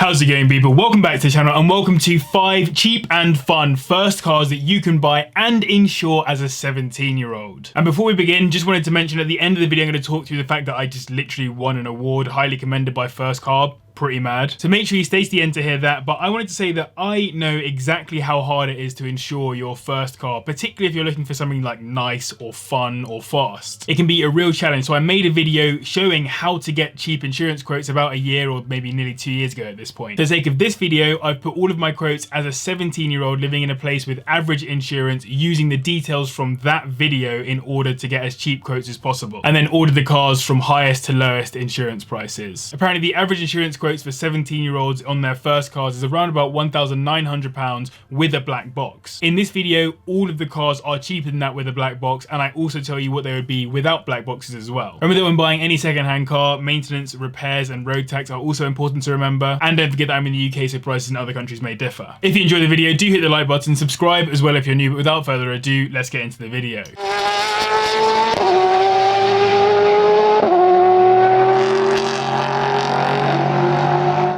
How's it going, people? Welcome back to the channel and welcome to 5 cheap and fun first cars that you can buy and insure as a 17-year-old. And before we begin, just wanted to mention at the end of the video I'm going to talk through the fact that I just literally won an award, highly commended by First Car. Pretty mad. So make sure you stay to the end to hear that, but I wanted to say that I know exactly how hard it is to insure your first car, particularly if you're looking for something like nice or fun or fast. It can be a real challenge, so I made a video showing how to get cheap insurance quotes about a year or maybe nearly 2 years ago at this point. For the sake of this video, I've put all of my quotes as a 17-year-old living in a place with average insurance using the details from that video in order to get as cheap quotes as possible, and then ordered the cars from highest to lowest insurance prices. Apparently the average insurance quotes for 17-year-olds on their first cars is around about £1,900 with a black box. In this video, all of the cars are cheaper than that with a black box, and I also tell you what they would be without black boxes as well. Remember that when buying any second-hand car, maintenance, repairs and road tax are also important to remember, and don't forget that I'm in the UK, so prices in other countries may differ. If you enjoyed the video, do hit the like button, subscribe as well if you're new, but without further ado, let's get into the video.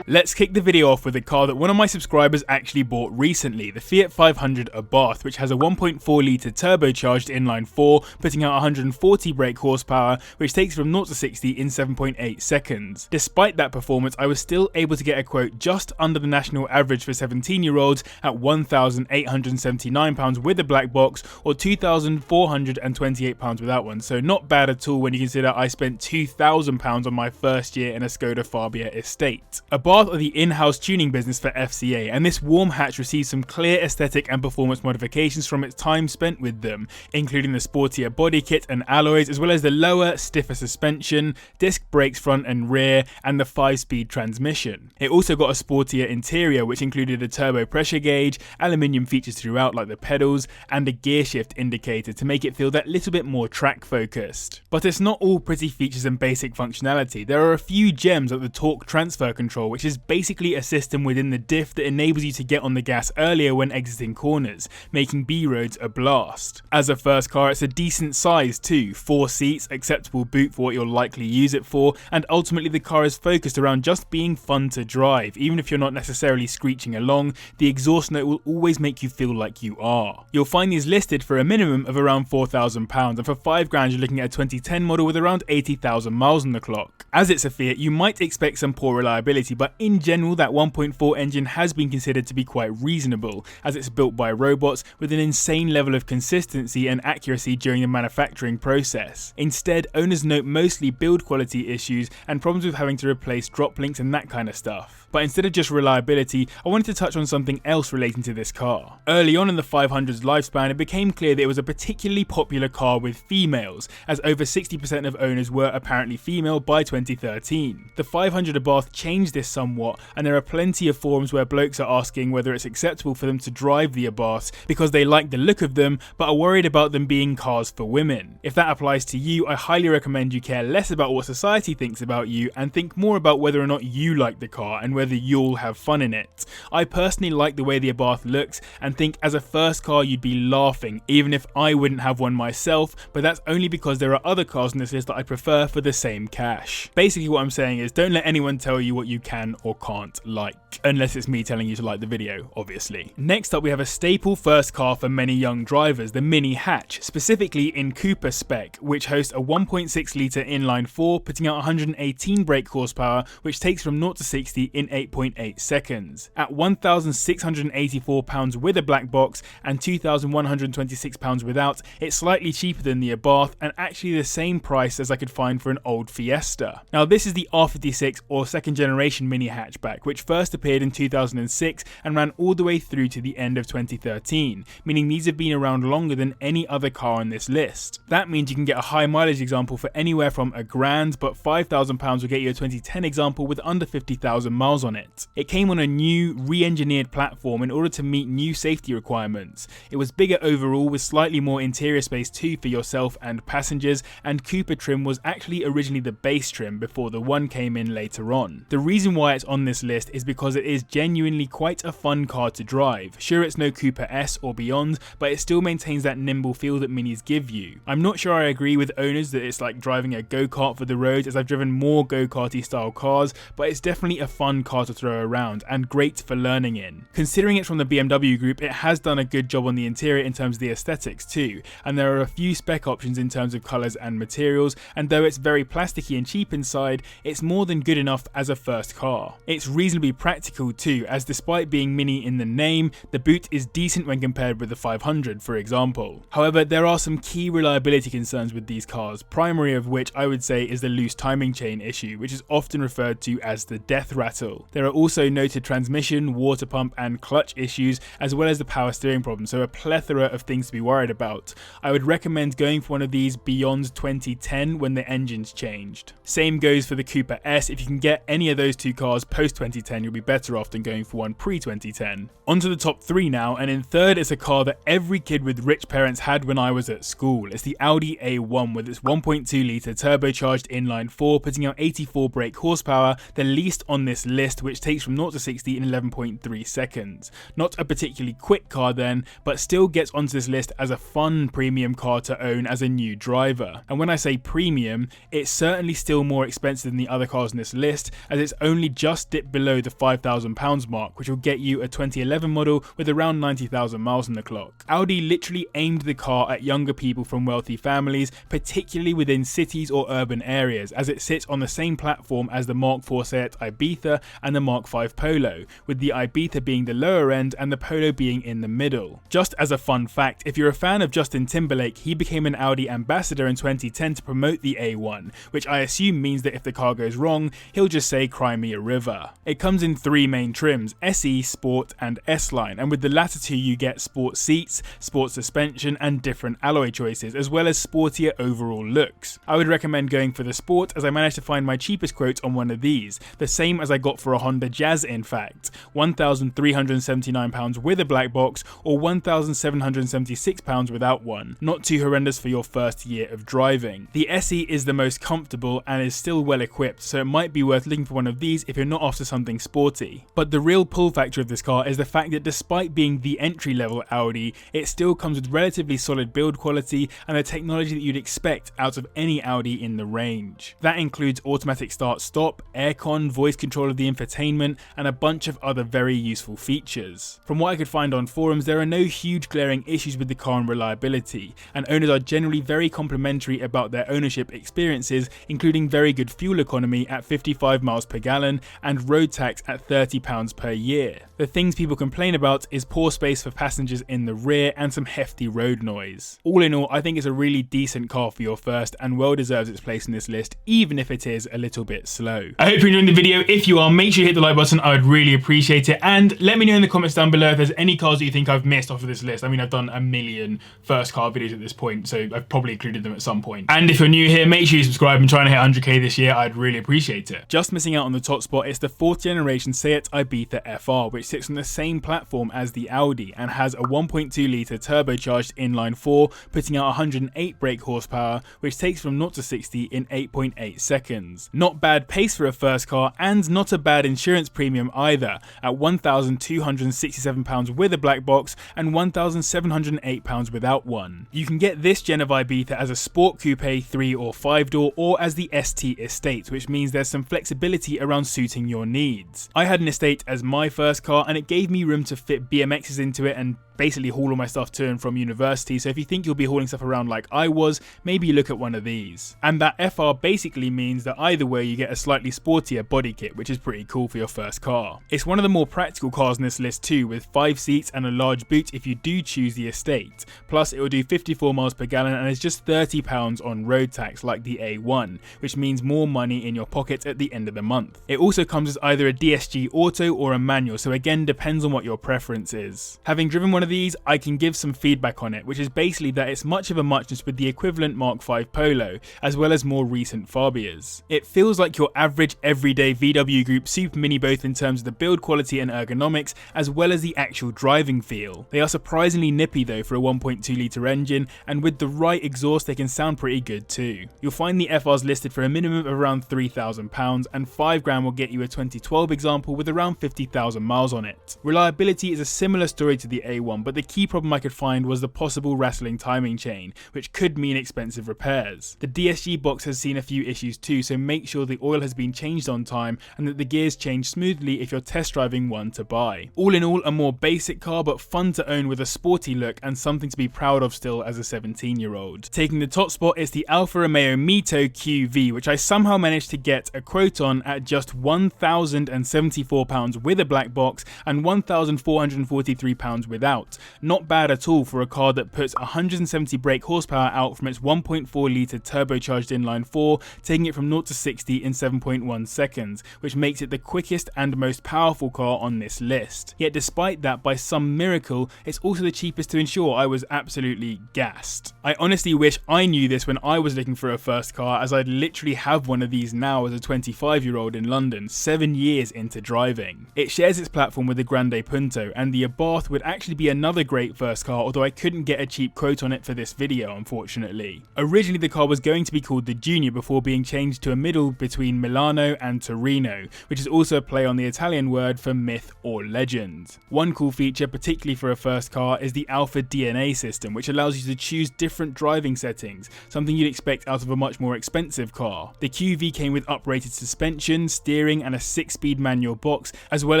Let's kick the video off with a car that one of my subscribers actually bought recently, the Fiat 500 Abarth, which has a 1.4 litre turbocharged inline-4, putting out 140 brake horsepower, which takes from 0 to 60 in 7.8 seconds. Despite that performance, I was still able to get a quote just under the national average for 17-year-olds at £1,879 with a black box, or £2,428 without one, so not bad at all when you consider I spent £2,000 on my first year in a Skoda Fabia estate. Abarth are the in-house tuning business for FCA, and this warm hatch received some clear aesthetic and performance modifications from its time spent with them, including the sportier body kit and alloys, as well as the lower, stiffer suspension, disc brakes front and rear, and the 5-speed transmission. It also got a sportier interior, which included a turbo pressure gauge, aluminium features throughout like the pedals, and a gear shift indicator to make it feel that little bit more track focused. But it's not all pretty features and basic functionality. There are a few gems like the torque transfer control, which is basically a system within the diff that enables you to get on the gas earlier when exiting corners, making B roads a blast. As a first car, it's a decent size too, 4 seats, acceptable boot for what you'll likely use it for, and ultimately the car is focused around just being fun to drive. Even if you're not necessarily screeching along, the exhaust note will always make you feel like you are. You'll find these listed for a minimum of around £4,000, and for £5,000 you're looking at a 2010 model with around 80,000 miles on the clock. As it's a Fiat, you might expect some poor reliability, but in general that 1.4 engine has been considered to be quite reasonable, as it's built by robots with an insane level of consistency and accuracy during the manufacturing process. Instead, owners note mostly build quality issues and problems with having to replace drop links and that kind of stuff. But instead of just reliability, I wanted to touch on something else relating to this car. Early on in the 500's lifespan, it became clear that it was a particularly popular car with females, as over 60% of owners were apparently female by 2013. The 500 Abarth changed this somewhat, and there are plenty of forums where blokes are asking whether it's acceptable for them to drive the Abarths because they like the look of them but are worried about them being cars for women. If that applies to you, I highly recommend you care less about what society thinks about you and think more about whether or not you like the car and whether you'll have fun in it. I personally like the way the Abarth looks and think as a first car you'd be laughing even if I wouldn't have one myself, but that's only because there are other cars on this list that I prefer for the same cash. Basically what I'm saying is don't let anyone tell you what you can or can't like, unless it's me telling you to like the video, obviously. Next up we have a staple first car for many young drivers, the Mini Hatch, specifically in Cooper spec, which hosts a 1.6 litre inline-4, putting out 118 brake horsepower, which takes from 0 to 60 in 8.8 seconds. At £1,684 with a black box and £2,126 without, it's slightly cheaper than the Abarth and actually the same price as I could find for an old Fiesta. Now this is the R56 or second generation Mini hatchback, which first appeared in 2006 and ran all the way through to the end of 2013, meaning these have been around longer than any other car on this list. That means you can get a high mileage example for anywhere from £1,000, but £5,000 will get you a 2010 example with under 50,000 miles on it. It came on a new, re-engineered platform in order to meet new safety requirements. It was bigger overall with slightly more interior space too for yourself and passengers, and Cooper trim was actually originally the base trim before the one came in later on. The reason why it's on this list is because it is genuinely quite a fun car to drive. Sure, it's no Cooper S or beyond, but it still maintains that nimble feel that Minis give you. I'm not sure I agree with owners that it's like driving a go-kart for the roads, as I've driven more go-karty style cars, but it's definitely a fun car to throw around and great for learning in. Considering it's from the BMW group, it has done a good job on the interior in terms of the aesthetics too, and there are a few spec options in terms of colours and materials, and though it's very plasticky and cheap inside, it's more than good enough as a first car. It's reasonably practical too, as despite being mini in the name, the boot is decent when compared with the 500 for example. However, there are some key reliability concerns with these cars, primary of which I would say is the loose timing chain issue, which is often referred to as the death rattle. There are also noted transmission, water pump and clutch issues, as well as the power steering problem, so a plethora of things to be worried about. I would recommend going for one of these beyond 2010 when the engine's changed. Same goes for the Cooper S. If you can get any of those two cars post 2010, you'll be better off than going for one pre 2010. On to the top 3 now, and in third is a car that every kid with rich parents had when I was at school. It's the Audi A1 with its 1.2 litre turbocharged inline 4, putting out 84 brake horsepower, the least on this list, which takes from 0 to 60 in 11.3 seconds. Not a particularly quick car then, but still gets onto this list as a fun premium car to own as a new driver. And when I say premium, it's certainly still more expensive than the other cars on this list, as it's only just dipped below the £5,000 mark, which will get you a 2011 model with around 90,000 miles on the clock. Audi literally aimed the car at younger people from wealthy families, particularly within cities or urban areas, as it sits on the same platform as the Mark IV Seat Ibiza and the Mark V Polo, with the Ibiza being the lower end and the Polo being in the middle. Just as a fun fact, if you're a fan of Justin Timberlake, he became an Audi ambassador in 2010 to promote the A1, which I assume means that if the car goes wrong, he'll just say cry me a river. It comes in 3 main trims, SE, Sport and S-Line, and with the latter two you get sport seats, sport suspension and different alloy choices, as well as sportier overall looks. I would recommend going for the Sport, as I managed to find my cheapest quote on one of these, the same as I got for a Honda Jazz in fact, £1,379 with a black box or £1,776 without one. Not too horrendous for your first year of driving. The SE is the most comfortable and is still well equipped, so it might be worth looking for one of these if you're not after something sporty. But the real pull factor of this car is the fact that despite being the entry level Audi, it still comes with relatively solid build quality and the technology that you'd expect out of any Audi in the range. That includes automatic start stop, aircon, voice control of the infotainment and a bunch of other very useful features. From what I could find on forums, there are no huge glaring issues with the car and reliability, and owners are generally very complimentary about their ownership experiences, including very good fuel economy at 55 miles per gallon and road tax at £30 per year. The things people complain about is poor space for passengers in the rear and some hefty road noise. All in all, I think it's a really decent car for your first and well deserves its place in this list, even if it is a little bit slow. I hope you're enjoying the video. If you are, make sure you hit the like button. I would really appreciate it, and let me know in the comments down below if there's any cars that you think I've missed off of this list. I mean, I've done a million first car videos at this point, so I've probably included them at some point. And if you're new here, make sure you subscribe. I'm trying to hit 100k this year. I'd really appreciate it. Just missing out on the top spot is the 4th generation Seat Ibiza FR, which sits on the same platform as the Audi and has a 1.2 litre turbocharged inline 4, putting out 108 brake horsepower, which takes from 0 to 60 in 8.8 seconds. Not bad pace for a first car, and not a bad insurance premium either, at £1,267 with a black box and £1,708 without one. You can get this gen of Ibiza as a Sport Coupe 3 or 5 door or as the ST Estate, which means there's some flexibility around suiting your needs. I had an Estate as my first car and it gave me room to fit BMXs into it and basically haul all my stuff to and from university, so if you think you'll be hauling stuff around like I was, maybe you look at one of these. And that FR basically means that either way you get a slightly sportier body kit, which is pretty cool for your first car. It's one of the more practical cars in this list too, with 5 seats and a large boot if you do choose the Estate. Plus it will do 54 miles per gallon and is just £30 on road tax like the A1, which means more money in your pocket at the end of the month. It also comes as either a DSG auto or a manual, so again depends on what your preference is. Having driven one of these, I can give some feedback on it, which is basically that it's much of a muchness with the equivalent Mark V Polo, as well as more recent Fabias. It feels like your average everyday VW Group Super Mini, both in terms of the build quality and ergonomics, as well as the actual driving feel. They are surprisingly nippy though for a 1.2 litre engine, and with the right exhaust they can sound pretty good too. You'll find the FRs listed for a minimum of around £3,000, and £5,000 will get you a 2012 example with around 50,000 miles on it. Reliability is a similar story to the A1, but the key problem I could find was the possible rattling timing chain, which could mean expensive repairs. The DSG box has seen a few issues too, so make sure the oil has been changed on time and that the gears change smoothly if you're test driving one to buy. All in all, a more basic car but fun to own with a sporty look and something to be proud of still as a 17-year-old. Taking the top spot is the Alfa Romeo MiTo QV, which I somehow managed to get a quote on at just £1,074 with a black box and £1,443 without. Not bad at all for a car that puts 170 brake horsepower out from its 1.4 litre turbocharged inline 4, taking it from 0 to 60 in 7.1 seconds, which makes it the quickest and most powerful car on this list. Yet despite that, by some miracle, it's also the cheapest to insure. I was absolutely gassed. I honestly wish I knew this when I was looking for a first car, as I'd literally have one of these now as a 25-year-old in London, 7 years into driving. It shares its platform with the Grande Punto, and the Abarth would actually be another great first car, although I couldn't get a cheap quote on it for this video, unfortunately. Originally the car was going to be called the Junior before being changed to a middle between Milano and Torino, which is also a play on the Italian word for myth or legend. One cool feature, particularly for a first car, is the Alfa DNA system, which allows you to choose different driving settings, something you'd expect out of a much more expensive car. The QV came with uprated suspension, steering and a 6-speed manual box, as well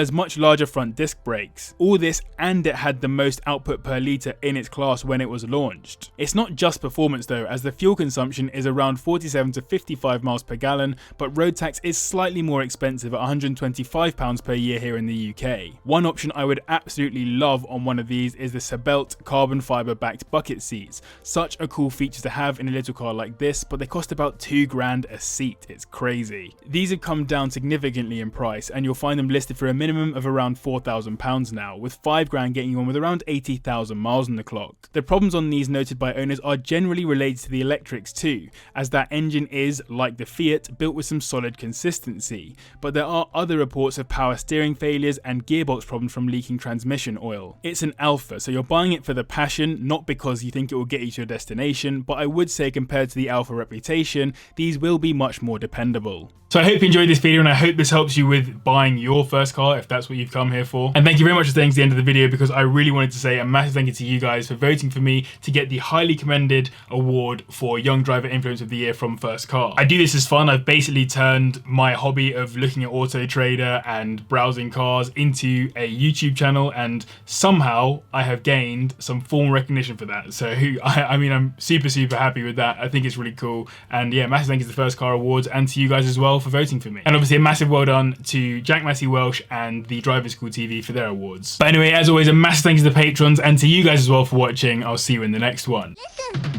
as much larger front disc brakes. All this, and it had the most output per litre in its class when it was launched. It's not just performance though, as the fuel consumption is around 47 to 55 miles per gallon, but road tax is slightly more expensive at £125 per year here in the UK. One option I would absolutely love on one of these is the Sabelt carbon fibre backed bucket seats. Such a cool feature to have in a little car like this, but they cost about £2,000 a seat. It's crazy. These have come down significantly in price, and you'll find them listed for a minimum of around £4,000 now, with £5,000 getting you one with around 80,000 miles on the clock. The problems on these noted by owners are generally related to the electrics too, as that engine is, like the Fiat, built with some solid consistency, but there are other reports of power steering failures and gearbox problems from leaking transmission oil. It's an Alfa, so you're buying it for the passion, not because you think it will get you to your destination, but I would say compared to the Alfa reputation, these will be much more dependable. So I hope you enjoyed this video, and I hope this helps you with buying your first car if that's what you've come here for. And thank you very much for staying to the end of the video, because I really wanted to say a massive thank you to you guys for voting for me to get the highly commended award for Young Driver Influence of the Year from First Car. I do this as fun. I've basically turned my hobby of looking at Auto Trader and browsing cars into a YouTube channel, and somehow I have gained some formal recognition for that. So I mean, I'm super happy with that. I think it's really cool. And yeah, massive thank you to the First Car Awards and to you guys as well for voting for me. And obviously a massive well done to Jack Welsh and the Driving School TV for their awards. But anyway, as always, a massive thank you to the patrons and to you guys as well for watching. I'll see you in the next one. Listen.